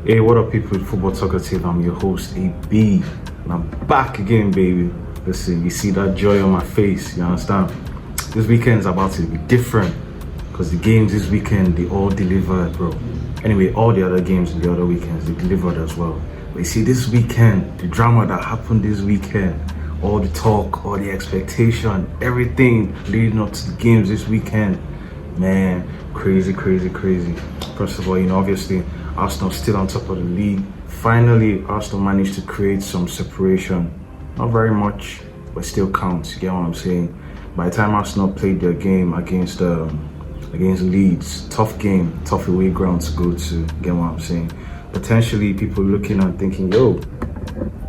Hey, what up, people? With Football Talkative. I'm your host, AB, and I'm back again, baby. Listen, you see that joy on my face, you understand? This weekend's about to be different because the games this weekend, they all delivered, bro. Anyway, all the other games in the other weekends, they delivered as well. But you see, this weekend, the drama that happened this weekend, all the talk, all the expectation, everything leading up to the games this weekend, man, crazy. First of all, obviously, Arsenal still on top of the league. Finally, Arsenal managed to create some separation. Not very much, but still counts. You get what I'm saying? By the time Arsenal played their game against Leeds, tough game, tough away ground to go to. You get what I'm saying? Potentially, people looking and thinking, yo,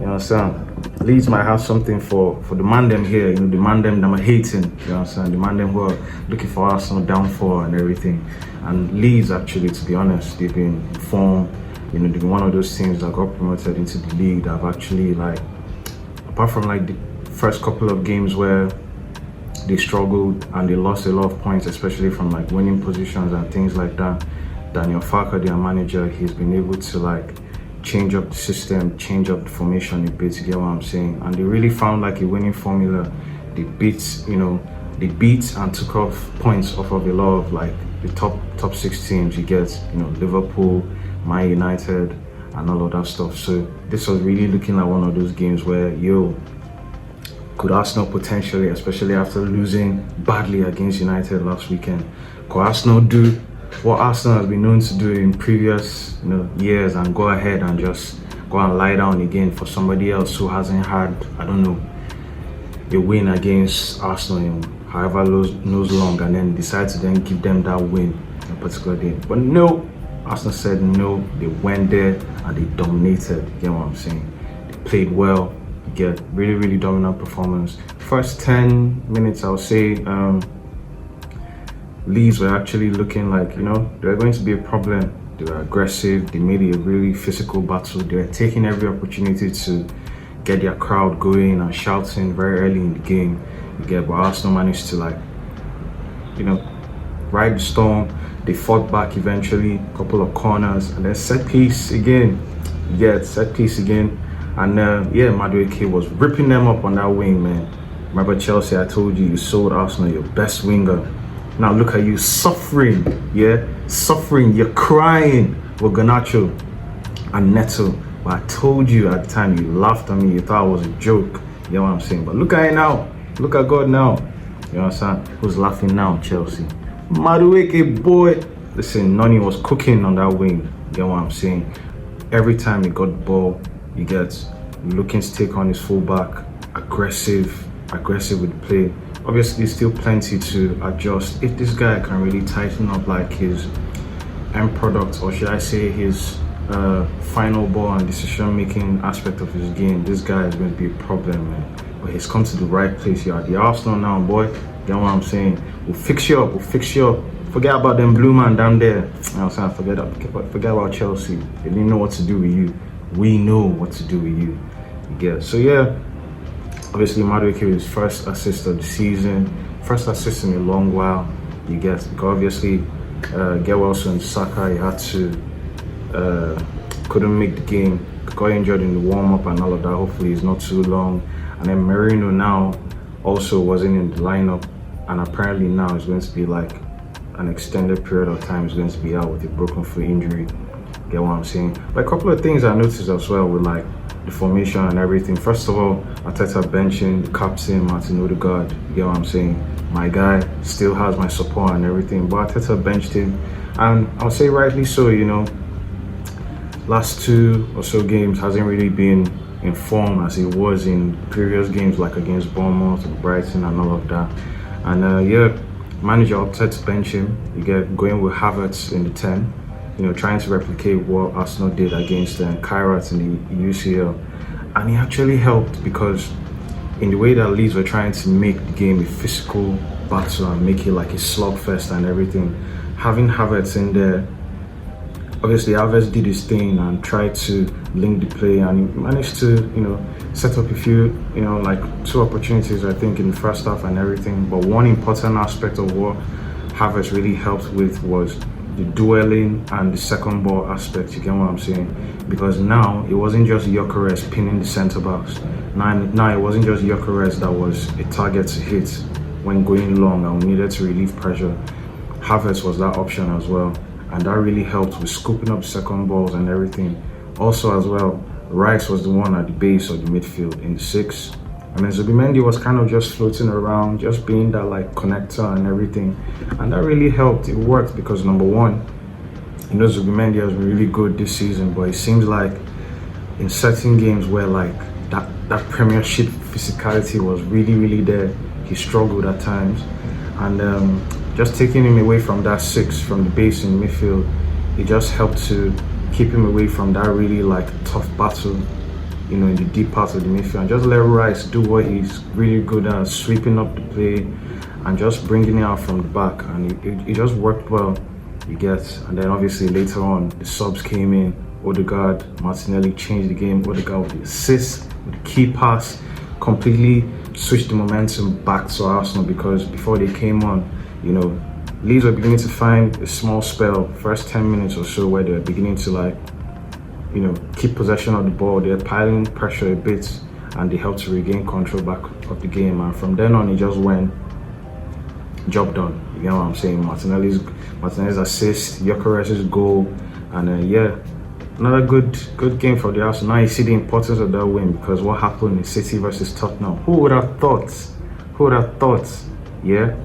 you understand? Leeds might have something for the man them here, the man them that are hating, you understand? The man them who are looking for Arsenal downfall and everything. And Leeds, actually, to be honest, they've been in form. They've been one of those teams that got promoted into the league that have actually, apart from the first couple of games where they struggled and they lost a lot of points, especially from winning positions and things like that. Daniel Farker, their manager, he's been able to change up the system, change up the formation a bit, you get what I'm saying? And they really found a winning formula. They beat and took off points off of a lot of the top six teams. You get, Liverpool, Man United, and all of that stuff. So this was really looking like one of those games where, could Arsenal potentially, especially after losing badly against United last weekend, could Arsenal do what Arsenal has been known to do in previous years and go ahead and just go and lie down again for somebody else who hasn't had, a win against Arsenal in however knows long, and then decide to then give them that win in a particular day? But no, Arsenal said no. They went there and they dominated. You get what I'm saying? They played well. You get really dominant performance. First 10 minutes, I would say, Leeds were actually looking they were going to be a problem. They were aggressive. They made it a really physical battle. They were taking every opportunity to get their crowd going and shouting very early in the game. But Arsenal managed to ride the storm. They fought back eventually, a couple of corners, and then set piece again. Set piece again. And Madueke was ripping them up on that wing, man. Remember Chelsea, I told you sold Arsenal your best winger. Now look at you suffering, suffering. You're crying with Garnacho and Neto. But I told you at the time, you laughed at me, you thought it was a joke. You know what I'm saying? But look at it now. Look at God now. You understand? Who's laughing now? Chelsea. Madueke, boy. Listen, Noni was cooking on that wing. You know what I'm saying? Every time he got the ball, he gets looking to take on his fullback, aggressive with the play. Obviously, still plenty to adjust. If this guy can really tighten up his end product, or should I say his final ball and decision-making aspect of his game, this guy is going to be a problem, man. But he's come to the right place here. The Arsenal now, boy. You know what I'm saying? We'll fix you up. Forget about them blue man down there. You know what I'm saying? Forget about Chelsea. They didn't know what to do with you. We know what to do with you. So obviously Madueke is first assist of the season, first assist in a long while. Obviously get Wilson and Saka, he had to couldn't make the game, got injured in the warm-up and all of that. Hopefully it's not too long. And then Merino now also wasn't in the lineup, and apparently now it's going to be an extended period of time. Is going to be out with a broken foot injury. Get what I'm saying? But a couple of things I noticed as well with the formation and everything. First of all, Arteta benching the captain Martin Odegaard. You get what I'm saying? My guy still has my support and everything, but Arteta benched him, and I'll say rightly so. Last 2 or so games hasn't really been in form as he was in previous games, against Bournemouth and Brighton and all of that. And manager opted to bench him. You get going with Havertz in the 10. Trying to replicate what Arsenal did against Carrick in the UCL. And it actually helped because in the way that Leeds were trying to make the game a physical battle and make it a slugfest and everything, having Havertz in there, obviously Havertz did his thing and tried to link the play, and he managed to, set up a few, 2 opportunities, I think, in the first half and everything. But one important aspect of what Havertz really helped with was the dueling and the second ball aspect. You get what I'm saying? Because now it wasn't just Gyökeres pinning the centre backs. Now it wasn't just Gyökeres that was a target to hit when going long and we needed to relieve pressure. Havertz was that option as well, and that really helped with scooping up second balls and everything. Also as well, Rice was the one at the base of the midfield in the 6. And then Zubimendi was kind of just floating around, just being that like connector and everything. And that really helped. It worked because number one, Zubimendi has been really good this season, but it seems like in certain games where like that Premiership physicality was really there, he struggled at times. And just taking him away from that 6 from the base in midfield, it just helped to keep him away from that really like tough battle, in the deep parts of the midfield, and just let Rice do what he's really good at, sweeping up the play and just bringing it out from the back, and it just worked well, you get. And then obviously later on the subs came in. Odegaard, Martinelli changed the game. Odegaard with the assist, with the key pass, completely switched the momentum back to Arsenal, because before they came on, Leeds were beginning to find a small spell, first 10 minutes or so, where they were beginning to like keep possession of the ball. They're piling pressure a bit, and they helped to regain control back of the game. And from then on, it just went job done. You know what I'm saying? Martinelli's assist, Gyökeres' goal, and another good game for the Arsenal. Now you see the importance of that win, because what happened in City versus Tottenham? Who would have thought? Yeah,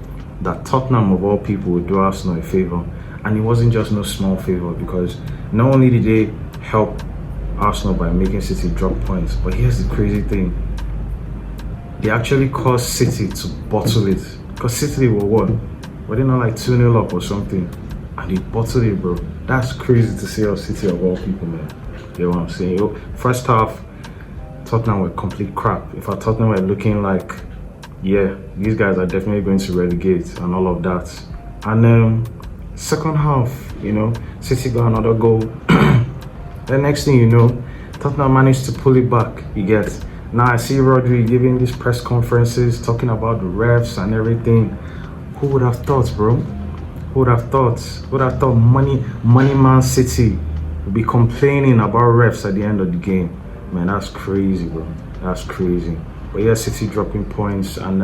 that Tottenham of all people would do Arsenal a favour, and it wasn't just no small favour, because not only did they help Arsenal by making City drop points, but here's the crazy thing: they actually caused City to bottle it. Because City were what? Were they not like 2-0 up or something? And they bottled it, bro. That's crazy to see how City of all people, man. You know what I'm saying? First half, Tottenham were complete crap. In fact, Tottenham were looking like, yeah, these guys are definitely going to relegate and all of that. And second half, City got another goal. The next thing you know, Tottenham managed to pull it back. You get. Now I see Rodri giving these press conferences, talking about the refs and everything. Who would have thought, bro? Who would have thought? Who would have thought Money Man City would be complaining about refs at the end of the game? Man, that's crazy, bro. That's crazy. But yeah, City dropping points and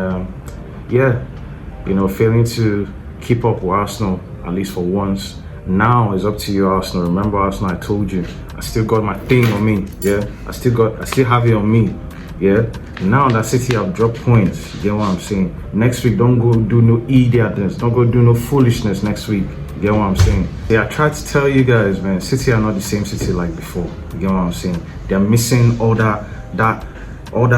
failing to keep up with Arsenal, at least for once. Now it's up to you, Arsenal. Remember, Arsenal, I told you, I still got my thing on me. Yeah, I still have it on me. Yeah. Now that City have dropped points, you get what I'm saying? Next week, don't go do no idiots. Don't go do no foolishness next week. You get what I'm saying? Yeah, I tried to tell you guys, man, City are not the same City like before. You get what I'm saying? They're missing all that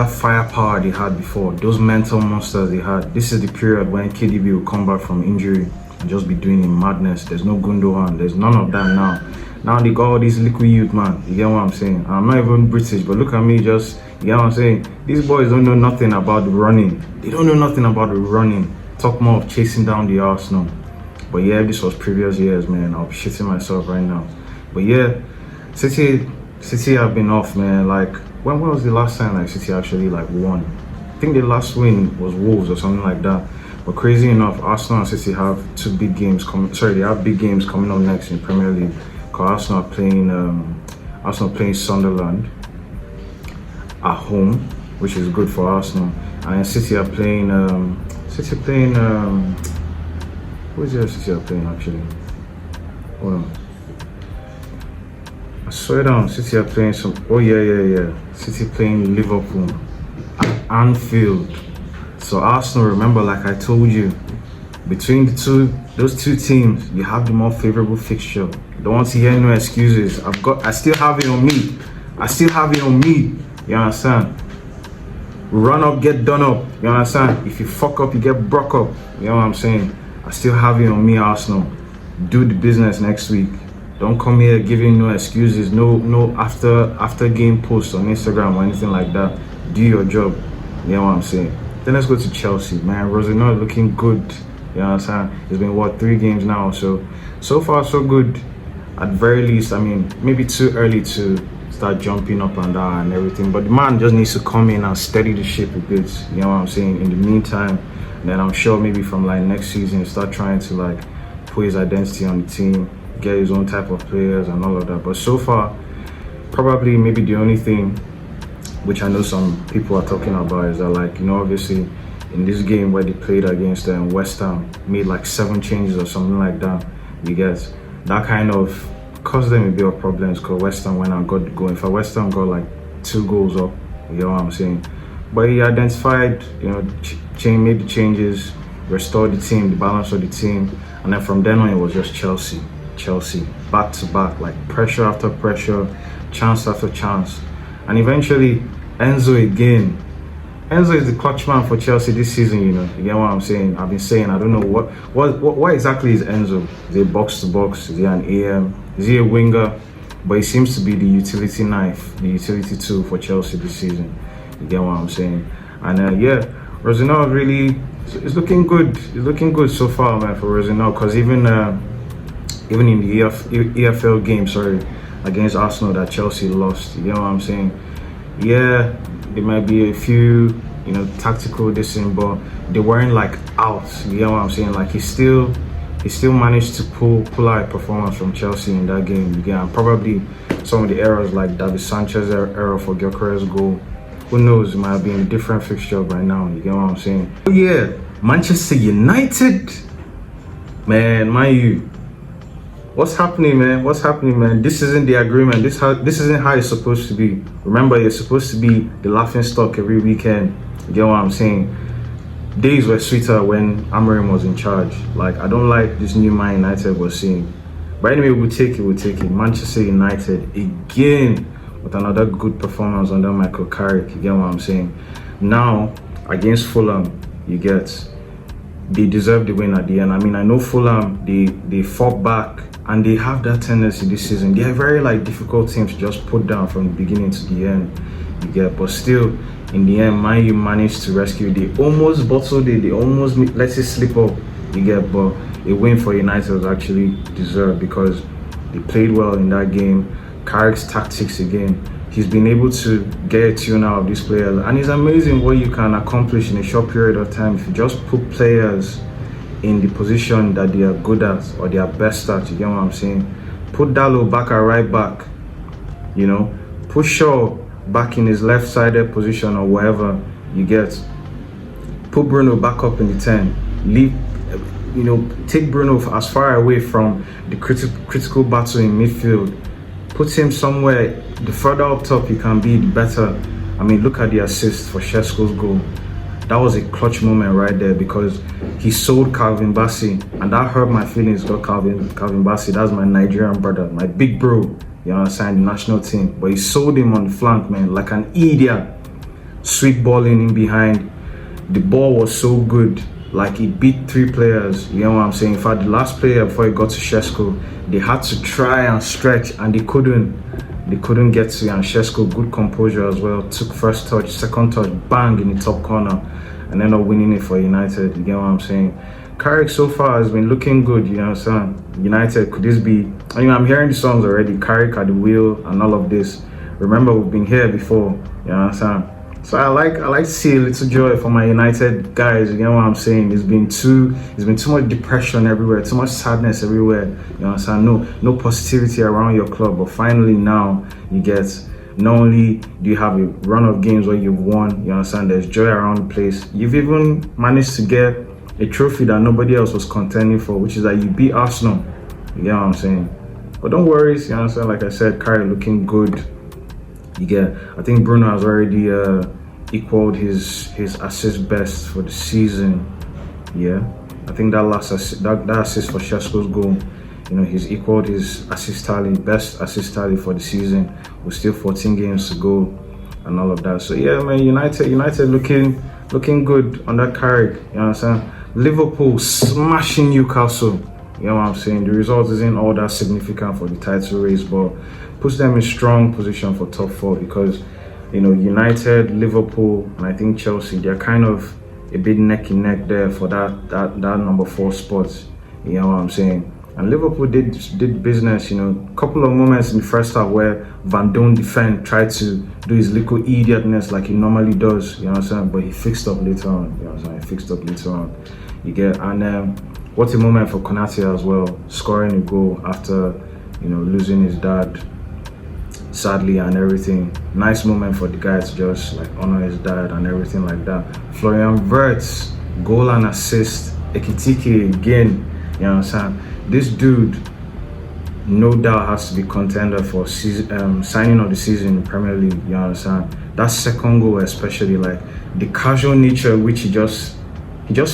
firepower they had before. Those mental monsters they had. This is the period when KDB will come back from injury and just be doing in madness. There's no Gundogan. There's none of that now. Now they got all these liquid youth, man. You get what I'm saying? I'm not even British, but look at me, you get what I'm saying? These boys don't know nothing about the running. They don't know nothing about the running. Talk more of chasing down the Arsenal. But yeah, this was previous years, man. I'll be shitting myself right now. But yeah, City have been off, man. Like, when was the last time like City actually like won? I think the last win was Wolves or something like that. But crazy enough, Arsenal and City have two big games coming. Sorry, they have big games coming up next in Premier League. Cause Arsenal playing Sunderland at home, which is good for Arsenal. And then City are playing who is the City are playing actually? Hold on. I swear down, City are playing some. Oh yeah. City playing Liverpool at Anfield. So Arsenal, remember, like I told you, between those two teams, you have the more favorable fixture. Don't want to hear no excuses. I still have it on me. You understand? Run up, get done up. You understand? If you fuck up, you get broke up. You know what I'm saying? I still have it on me, Arsenal. Do the business next week. Don't come here giving no excuses, no after game posts on Instagram or anything like that. Do your job. You know what I'm saying? Then let's go to Chelsea, man. Rosenoir looking good. You know what I'm saying? It's been 3 games now, so far so good. At very least, I mean, maybe too early to start jumping up and down and everything, but the man just needs to come in and steady the ship a bit. You know what I'm saying? In the meantime, then I'm sure maybe from like next season start trying to like put his identity on the team. get his own type of players and all of that. But so far, probably maybe the only thing which I know some people are talking about is that, like, obviously in this game where they played against West Ham, made like 7 changes or something like that. You get that kind of caused them a bit of problems because West Ham went and got the goal. In fact, West Ham got like 2 goals up. You know what I'm saying? But he identified, made the changes, restored the team, the balance of the team, and then from then on it was just Chelsea, back to back, like pressure after pressure, chance after chance, and eventually Enzo again. Enzo is the clutch man for Chelsea this season. You get what I'm saying? I've been saying I don't know what exactly is Enzo. Is he box to box? Is he an AM? Is he a winger? But he seems to be the utility knife, the utility tool for Chelsea this season. You get what I'm saying? And Rosenoir really is looking good. It's looking good so far, man, for Rosenoir. Because even in the EFL game, against Arsenal that Chelsea lost. You know what I'm saying? Yeah, there might be a few, tactical dissing, but they weren't like out. You know what I'm saying? Like he still managed to pull out a performance from Chelsea in that game. And probably some of the errors like David Sanchez's error for Gyökeres goal. Who knows? It might be in a different fixture right now. You get what I'm saying? But yeah, Manchester United, man, what's happening, man? This isn't the agreement. This isn't how it's supposed to be. Remember, you're supposed to be the laughing stock every weekend. You get what I'm saying? Days were sweeter when Amorim was in charge. Like, I don't like this new Man United we're seeing. But anyway, we'll take it. Manchester United again with another good performance under Michael Carrick. You get what I'm saying? Now, against Fulham, they deserve the win at the end. I mean, I know Fulham, they fought back and they have that tendency this season. They are very difficult teams to just put down from the beginning to the end. But still, in the end, Man U managed to rescue. They almost bottled it. They almost let it slip up. But a win for United was actually deserved because they played well in that game. Carrick's tactics again. He's been able to get a tune out of these players, and it's amazing what you can accomplish in a short period of time if you just put players in the position that they are good at or they are best at. You get what I'm saying? Put Dalot back at right back, put Shaw back in his left-sided position or wherever you get. Put Bruno back up in the 10. Take Bruno as far away from the critical battle in midfield. Put him somewhere, the further up top you can be, the better. I mean, look at the assist for Šeško's goal. That was a clutch moment right there because he sold Calvin Bassey, and that hurt my feelings about Calvin Bassey. That's my Nigerian brother, my big bro, you understand, the national team. But he sold him on the flank, man, like an idiot. Sweet balling in behind. The ball was so good, like he beat 3 players, you know what I'm saying? In fact, the last player before he got to Šeško, they had to try and stretch and they couldn't get to. And Šeško, good composure as well, took first touch, second touch, bang in the top corner, and ended up winning it for United. You get what I'm saying? Carrick so far has been looking good, you understand? United, could this be? I'm hearing the songs already, Carrick at the wheel and all of this. Remember, we've been here before, you understand? So I like to see a little joy for my United guys. You know what I'm saying? There's been too much depression everywhere, too much sadness everywhere. You understand? No positivity around your club. But finally now you get, not only do you have a run of games where you've won, you understand, there's joy around the place. You've even managed to get a trophy that nobody else was contending for, which is that you beat Arsenal. You get what I'm saying? But don't worry, you understand, like I said, Carrick looking good. I think Bruno has already equaled his assist best for the season. Yeah, I think that last assist, that assist for Šeško's goal, he's equaled his best assist tally for the season. With still 14 games to go and all of that. So yeah, man, United looking good on that Carrick. You understand? Liverpool smashing Newcastle. You know what I'm saying? The result isn't all that significant for the title race, but puts them in strong position for top 4 because, United, Liverpool, and I think Chelsea, they're kind of a bit neck and neck there for that number 4 spot. You know what I'm saying? And Liverpool did business, couple of moments in the first half where Van Dongen tried to do his little idiotness like he normally does, you know what I'm saying? But he fixed up later on, you know what I'm saying? You get, and what a moment for Konate as well, scoring a goal after, you know, losing his dad sadly and everything. Nice moment for the guy to just like honor his dad and everything like that. Florian Wirtz, goal and assist. Ekitike again, you know what I'm saying? This dude no doubt has to be contender for signing of the season in the Premier League, you understand? That second goal especially, like the casual nature which he just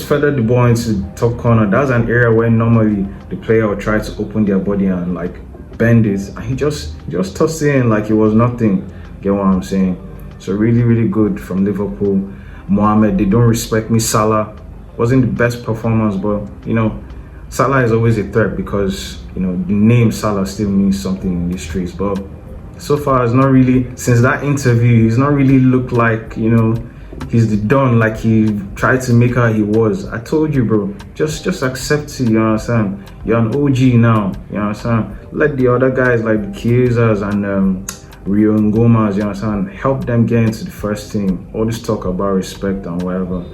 feathered the ball into the top corner. That's an area where normally the player would try to open their body and like bend it, and he just tossed it in like it was nothing. Get what I'm saying? So really good from Liverpool. Mohamed, they don't respect me. Salah wasn't the best performance, but you know, Salah is always a threat because you know the name Salah still means something in these streets. But so far, it's not really, since that interview, he's not really looked like, you know, he's the don like he tried to make out he was. I told you, bro, just accept it, you understand? You're an OG now, you understand? Let the other guys like the Chiesas and Rio Ngomas, you understand, help them get into the first team. All this talk about respect and whatever.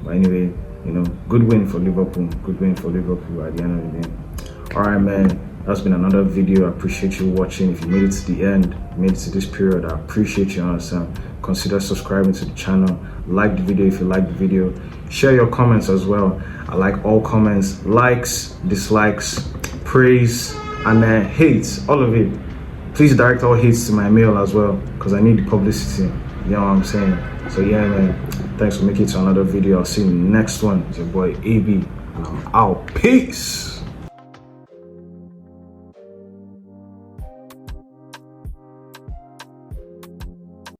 But anyway, you know, good win for Liverpool. Good win for Liverpool at the end of the day. Alright, man, that's been another video. I appreciate you watching. If you made it to the end, made it to this period, I appreciate you, understand? Consider subscribing to the channel. Like the video if you like the video. Share your comments as well. I like all comments, likes, dislikes, praise, and hates, all of it. Please direct all hates to my mail as well, because I need the publicity. You know what I'm saying? So yeah, man, thanks for making it to another video. I'll see you in the next one. It's your boy AB, and I'm out. Peace.